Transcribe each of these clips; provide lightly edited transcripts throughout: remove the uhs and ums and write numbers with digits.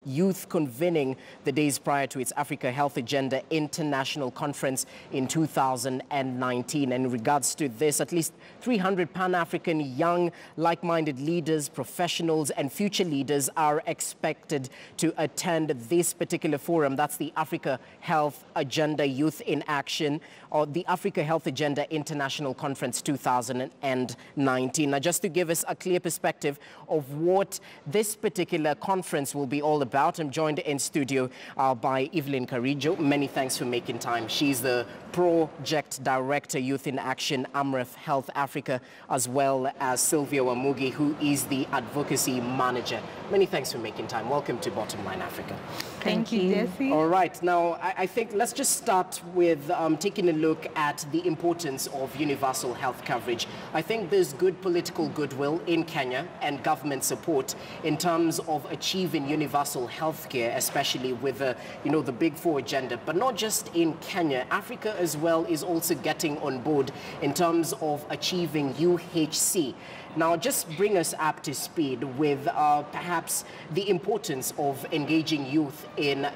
youth convening the days prior to its Africa Health Agenda International Conference in 2019. And in regards to this, at least 300 Pan-African young, like-minded leaders, professionals, and future leaders are expected to attend this particular forum. That's the Africa Health Agenda Youth in Action, or the Africa Health Agenda International Conference 2019. Now, just to give us a clear perspective of what this particular conference will be all about, I'm joined in studio by Evelyn Karijo. Many thanks for making time. She's the Project Director, Youth in Action, AMREF Health Africa, as well as Sylvia Wamugi, who is the Advocacy Manager. Many thanks for making time. Welcome to Bottomline Africa. Thank you, Jesse. All right. Now, I think let's just start with taking a look at the importance of universal health coverage. I think there's good political goodwill in Kenya and government support in terms of achieving universal health care, especially with the Big Four agenda. But not just in Kenya. Africa as well is also getting on board in terms of achieving UHC. Now, just bring us up to speed with perhaps the importance of engaging youth in,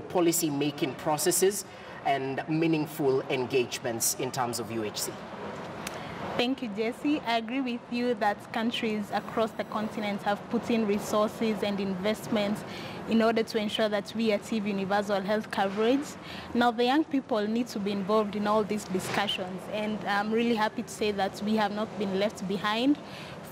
policy-making processes and meaningful engagements in terms of UHC. Thank you, Jesse. I agree with you that countries across the continent have put in resources and investments in order to ensure that we achieve universal health coverage. Now, the young people need to be involved in all these discussions, and I'm really happy to say that we have not been left behind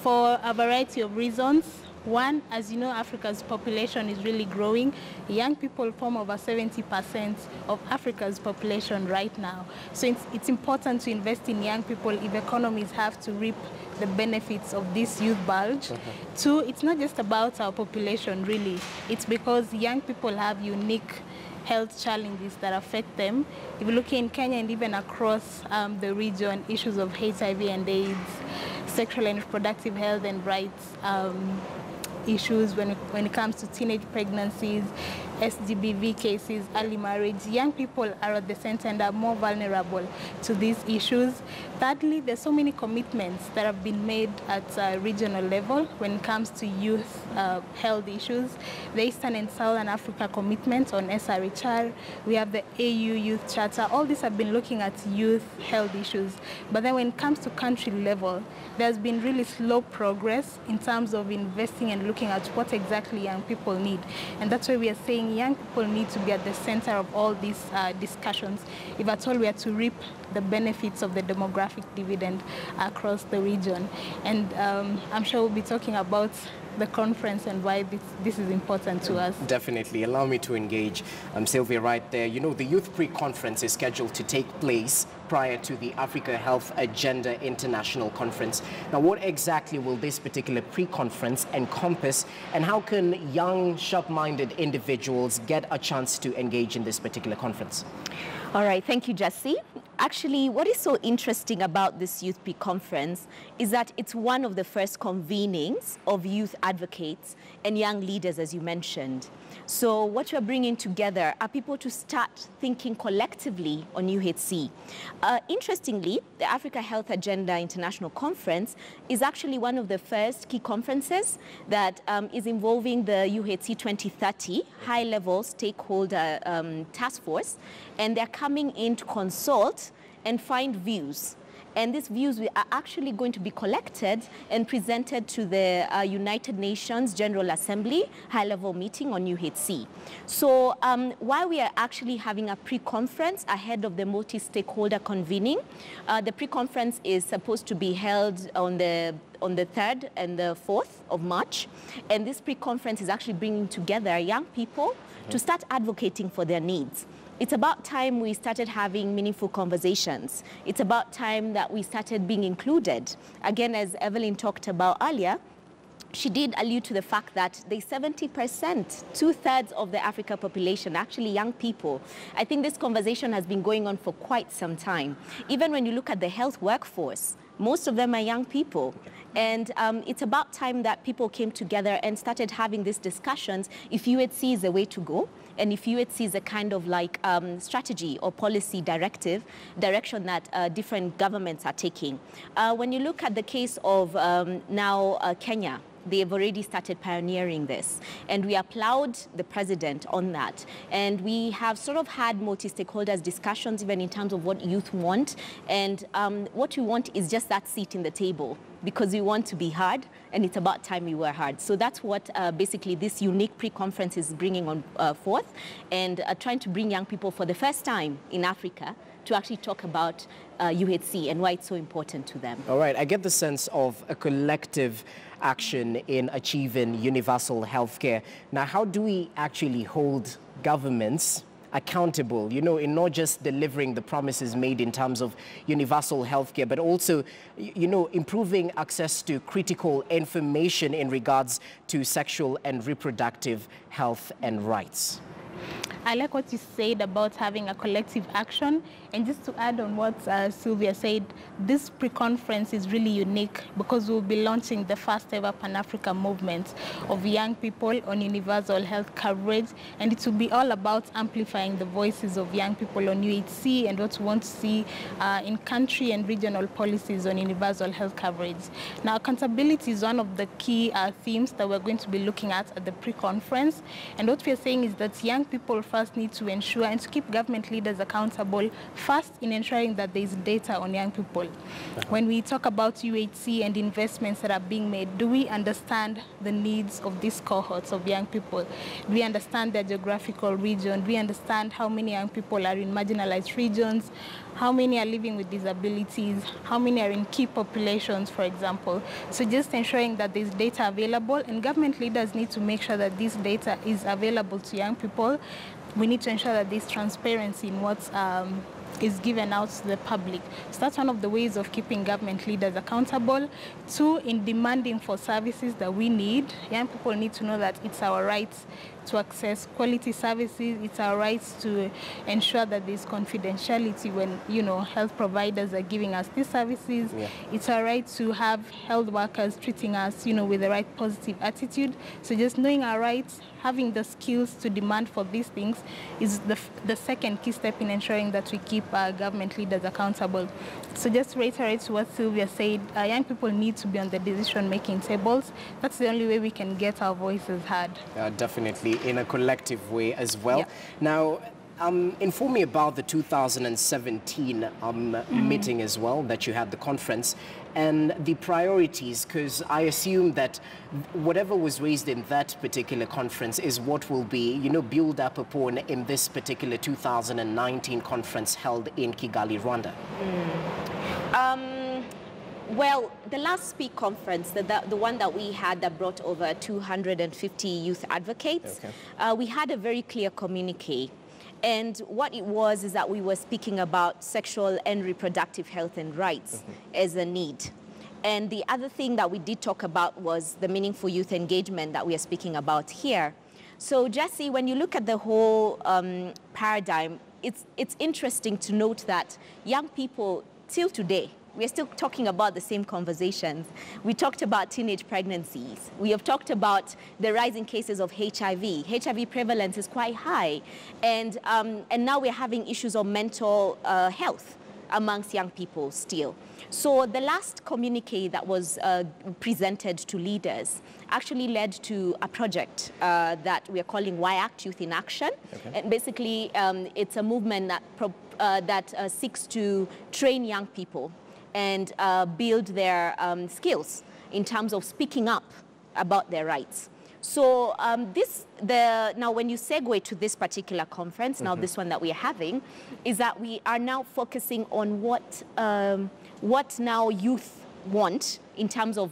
for a variety of reasons. One, as you know, Africa's population is really growing. Young people form over 70% of Africa's population right now. So it's important to invest in young people if economies have to reap the benefits of this youth bulge. Two, it's not just about our population, really. It's because young people have unique health challenges that affect them. If you look in Kenya and even across the region, issues of HIV and AIDS, sexual and reproductive health and rights, issues when it comes to teenage pregnancies, SGBV cases, early marriage. Young people are at the center and are more vulnerable to these issues. Thirdly, there's so many commitments that have been made at a regional level when it comes to youth health issues. The Eastern and Southern Africa commitments on SRHR. We have the AU Youth Charter. All these have been looking at youth health issues. But then when it comes to country level, there's been really slow progress in terms of investing and looking at what exactly young people need. And that's why we are saying young people need to be at the center of all these discussions if at all we are to reap the benefits of the demographic dividend across the region. And I'm sure we'll be talking about the conference and why this is important to us. Definitely. Allow me to engage Sylvia right there. The Youth Pre-Conference is scheduled to take place prior to the Africa Health Agenda International Conference. Now, what exactly will this particular pre-conference encompass, and how can young, sharp-minded individuals get a chance to engage in this particular conference? All right, thank you, Jesse. Actually, what is so interesting about this Youth Peak Conference is that it's one of the first convenings of youth advocates and young leaders, as you mentioned. So what we're bringing together are people to start thinking collectively on UHC. Interestingly, the Africa Health Agenda International Conference is actually one of the first key conferences that is involving the UHC 2030 high-level stakeholder task force, and they're coming in to consult and find views. And these views are actually going to be collected and presented to the United Nations General Assembly high-level meeting on UHC. So while we are actually having a pre-conference ahead of the multi-stakeholder convening, the pre-conference is supposed to be held on the 3rd and the 4th of March. And this pre-conference is actually bringing together young people to start advocating for their needs. It's about time we started having meaningful conversations. It's about time that we started being included. Again, as Evelyn talked about earlier, she did allude to the fact that there's 70%, two-thirds of the Africa population, actually young people. I think this conversation has been going on for quite some time. Even when you look at the health workforce, most of them are young people. And it's about time that people came together and started having these discussions if UHC is the way to go, and if UHC is a kind of like strategy or policy direction that different governments are taking. When you look at the case of now Kenya, they've already started pioneering this. And we applaud the president on that. And we have sort of had multi-stakeholders discussions even in terms of what youth want. And what we want is just that seat in the table, because we want to be heard, and it's about time we were heard. So that's what basically this unique pre-conference is bringing on forth, and trying to bring young people for the first time in Africa to actually talk about UHC and why it's so important to them. All right, I get the sense of a collective action in achieving universal healthcare. Now, how do we actually hold governments accountable, you know, in not just delivering the promises made in terms of universal healthcare, but also, you know, improving access to critical information in regards to sexual and reproductive health and rights? I like what you said about having a collective action. And just to add on what Sylvia said, this pre-conference is really unique because we'll be launching the first ever Pan-African movement of young people on universal health coverage. And it will be all about amplifying the voices of young people on UHC and what we want to see in country and regional policies on universal health coverage. Now, accountability is one of the key themes that we're going to be looking at the pre-conference. And what we're saying is that young people first need to ensure and to keep government leaders accountable first in ensuring that there is data on young people. When we talk about UHC and investments that are being made, do we understand the needs of these cohorts of young people? Do we understand their geographical region? Do we understand how many young people are in marginalized regions? How many are living with disabilities? How many are in key populations, for example? So just ensuring that there's data available, and government leaders need to make sure that this data is available to young people. We need to ensure that there's transparency in what is given out to the public. So that's one of the ways of keeping government leaders accountable. Two, in demanding for services that we need. Young people need to know that it's our right to access quality services. It's our right to ensure that there's confidentiality when, you know, health providers are giving us these services. Yeah. It's our right to have health workers treating us, you know, with the right positive attitude. So just knowing our rights, having the skills to demand for these things is the second key step in ensuring that we keep our government leaders accountable. So just to reiterate what Sylvia said, young people need to be on the decision-making tables. That's the only way we can get our voices heard. Definitely, in a collective way as well. Yep. Now, inform me about the 2017 meeting as well, that you had the conference, and the priorities, because I assume that whatever was raised in that particular conference is what will be, you know, built up upon in this particular 2019 conference held in Kigali, Rwanda. Well, the last Speak conference, the one that we had that brought over 250 youth advocates, we had a very clear communique. And what it was is that we were speaking about sexual and reproductive health and rights as a need. And the other thing that we did talk about was the meaningful youth engagement that we are speaking about here. So, Jesse, when you look at the whole paradigm, it's interesting to note that young people, till today, we're still talking about the same conversations. We talked about teenage pregnancies. We have talked about the rising cases of HIV. HIV prevalence is quite high. And now we're having issues of mental health amongst young people still. So the last communique that was presented to leaders actually led to a project that we are calling Why Act Youth in Action. And basically, it's a movement that seeks to train young people and build their skills in terms of speaking up about their rights. So now when you segue to this particular conference, now this one that we are having, is that we are now focusing on what now youth want in terms of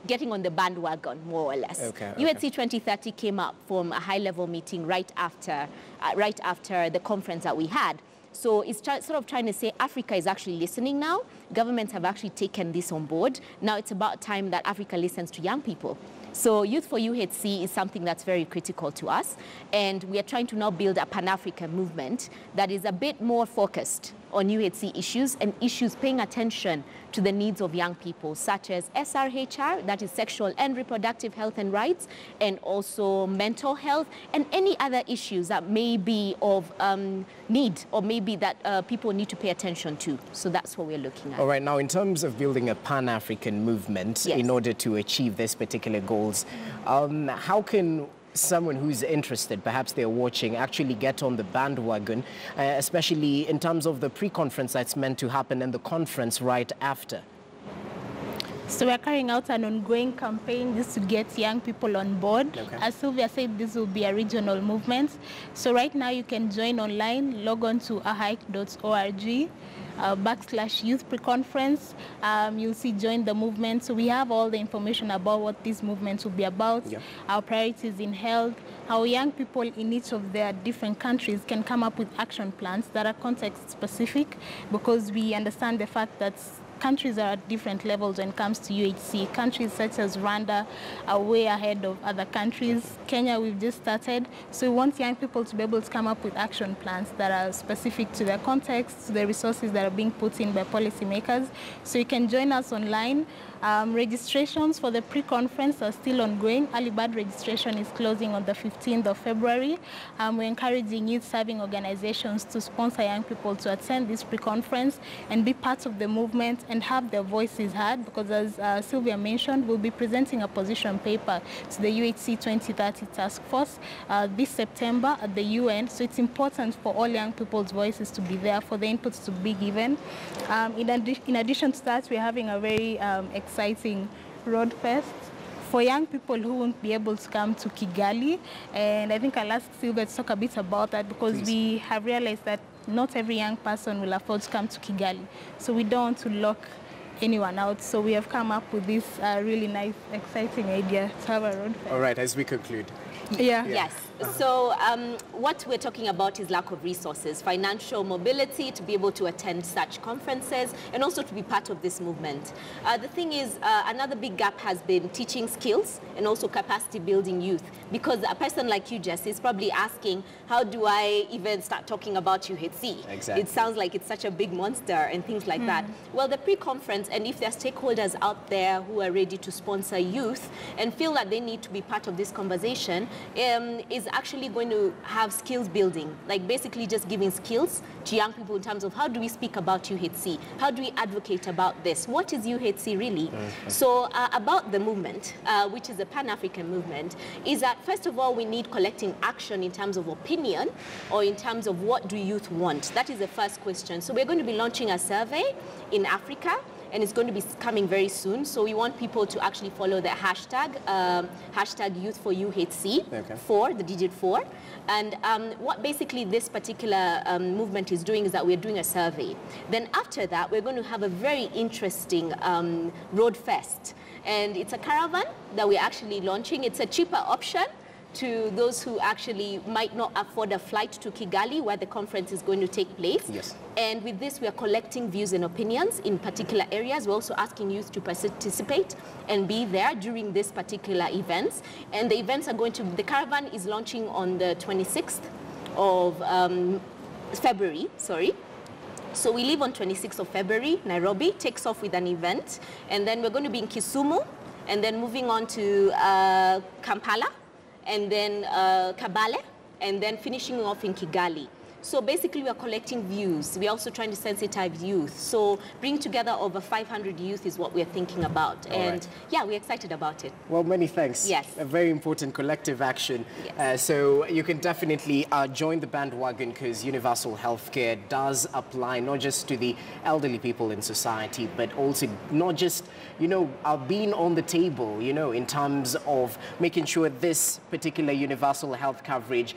getting on the bandwagon, more or less. UHC 2030 came up from a high-level meeting right after the conference that we had. So it's sort of trying to say Africa is actually listening now. Governments have actually taken this on board. Now it's about time that Africa listens to young people. So Youth for UHC is something that's very critical to us. And we are trying to now build a Pan-African movement that is a bit more focused on UHC issues and issues paying attention to the needs of young people, such as SRHR, that is sexual and reproductive health and rights, and also mental health, and any other issues that may be of need, or maybe that people need to pay attention to. So that's what we're looking at. All right, now in terms of building a Pan-African movement, yes, in order to achieve these particular goals, how can someone who's interested, perhaps they're watching, actually get on the bandwagon, especially in terms of the pre-conference that's meant to happen and the conference right after? So we're carrying out an ongoing campaign just to get young people on board. Okay. As Sylvia said, this will be a regional movement. So right now you can join online, log on to ahike.org. /youth pre-conference. You'll see join the movement. So we have all the information about what this movement will be about, our priorities in health, how young people in each of their different countries can come up with action plans that are context specific, because we understand the fact that countries are at different levels when it comes to UHC. Countries such as Rwanda are way ahead of other countries. Kenya, we've just started. So we want young people to be able to come up with action plans that are specific to their context, to the resources that are being put in by policymakers. So you can join us online. Registrations for the pre-conference are still ongoing. Early bird registration is closing on the 15th of February. We're encouraging youth-serving organizations to sponsor young people to attend this pre-conference and be part of the movement and have their voices heard, because as Sylvia mentioned, we'll be presenting a position paper to the UHC 2030 Task Force this September at the UN. So it's important for all young people's voices to be there, for the inputs to be given. In addition to that, we're having a very exciting road fest for young people who won't be able to come to Kigali. And I think I'll ask Sylvia to talk a bit about that, because we have realized that not every young person will afford to come to Kigali. So we don't want to lock anyone out. So we have come up with this really nice, exciting idea to have a road fest. All right, as we conclude. Yes. So what we're talking about is lack of resources, financial mobility to be able to attend such conferences and also to be part of this movement. The thing is, another big gap has been teaching skills and also capacity building youth, because a person like you, Jess, is probably asking, how do I even start talking about UHC? Exactly. It sounds like it's such a big monster and things like that. Well, the pre-conference, and if there are stakeholders out there who are ready to sponsor youth and feel that they need to be part of this conversation, is actually going to have skills building, like basically just giving skills to young people in terms of how do we speak about UHC? How do we advocate about this? What is UHC really? So about the movement, which is a Pan-African movement, is that first of all, we need collecting action in terms of opinion or in terms of what do youth want? That is the first question. So we're going to be launching a survey in Africa, and it's going to be coming very soon. So we want people to actually follow the hashtag, hashtag Youth for UHC, 4, the digit 4. And what basically this particular movement is doing is that we're doing a survey. Then after that, we're going to have a very interesting road fest. And it's a caravan that we're actually launching. It's a cheaper option to those who actually might not afford a flight to Kigali, where the conference is going to take place. Yes. And with this, we are collecting views and opinions in particular areas. We're also asking youth to participate and be there during this particular events. And the events are going to, the caravan is launching on the 26th of February, sorry. So we leave on 26th of February, Nairobi, takes off with an event. And then we're going to be in Kisumu, and then moving on to Kampala, and then Kabale, and then finishing off in Kigali. So basically, we are collecting views. We're also trying to sensitize youth. So bringing together over 500 youth is what we're thinking about. And yeah, we're excited about it. Well, many thanks. Yes. A very important collective action. Yes. So you can definitely join the bandwagon, because universal healthcare does apply not just to the elderly people in society, but also not just, you know, being on the table, you know, in terms of making sure this particular universal health coverage